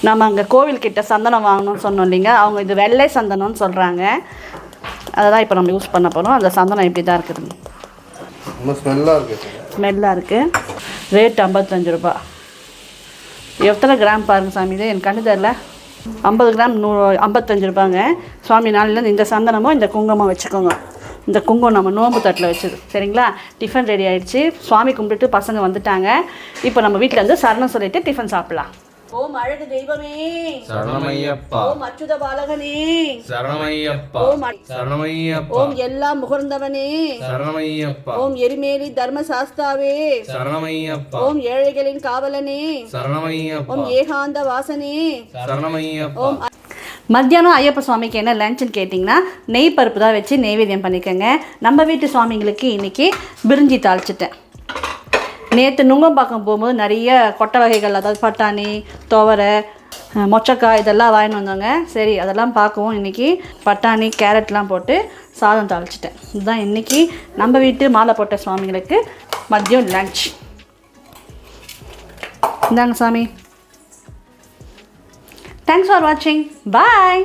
நம்ம அங்கே கோவில்கிட்ட சந்தனம் வாங்கணும்னு சொன்னோம் இல்லைங்க, அவங்க இது வெள்ளை சந்தனம்னு சொல்கிறாங்க. அதை தான் இப்போ நம்ம யூஸ் பண்ண போகிறோம். அந்த சந்தனம் இப்படி தான் இருக்குது, ஸ்மெல்லாக இருக்குது. ரேட் 55 ரூபா. எத்தனை கிராம் பாருங்கள் சாமி, இது எனக்கு கண்டு தெரில. 50 கிராம் 55 ரூபாங்க. சுவாமி நாளிலேருந்து இந்த சந்தனமும் இந்த குங்குமம் வச்சுக்கோங்க. இந்த குங்குமம் நம்ம நோம்பு தட்டில் வச்சது. சரிங்களா? டிஃபன் ரெடி ஆகிடுச்சு. சுவாமி கும்பிட்டுட்டு பசங்க வந்துட்டாங்க. இப்போ நம்ம வீட்டில் வந்து சரணம் சொல்லிவிட்டு டிஃபன் சாப்பிடலாம். ஓம் அழகு தெய்வமே சரணமையப்பா. ஓம் அச்சுத பாலகனே சரணமையப்பா. ஓம் சரணமையப்பா. ஓம் எல்லாம் முகர்ந்தவனே சரணமையப்பா. ஓம் எரிமேலி தர்மசாஸ்தாவே சரணமையப்பா. ஓம் ஏழைகளின் காவலனே சரணமையப்பா. ஓம் ஏகாந்த வாசனே சரணமையப்பா. ஓம். மத்தியானம் ஐயப்ப சுவாமிக்கு என்ன லஞ்சுன்னு கேட்டிங்கன்னா, நெய் பருப்பு தான் வச்சு நெய்வேத்தியம் பண்ணிக்கோங்க. நம்ம வீட்டு சுவாமிங்களுக்கு இன்றைக்கி பிரிஞ்சி தாளிச்சிட்டேன். நேற்று நுங்கம்பாக்கம் போகும்போது நிறைய கொட்டை வகைகள், அதாவது பட்டாணி, துவரை, மொச்சக்காய் இதெல்லாம் வாங்கிட்டு வந்தாங்க. சரி, அதெல்லாம் பார்க்கவும் இன்றைக்கி பட்டாணி கேரட்லாம் போட்டு சாதம் தாளிச்சிட்டேன். இதுதான் இன்றைக்கி நம்ம வீட்டு மாலை போட்ட சுவாமிங்களுக்கு மதியம் லஞ்ச். இந்தாங்க சாமி. Thanks for watching. Bye.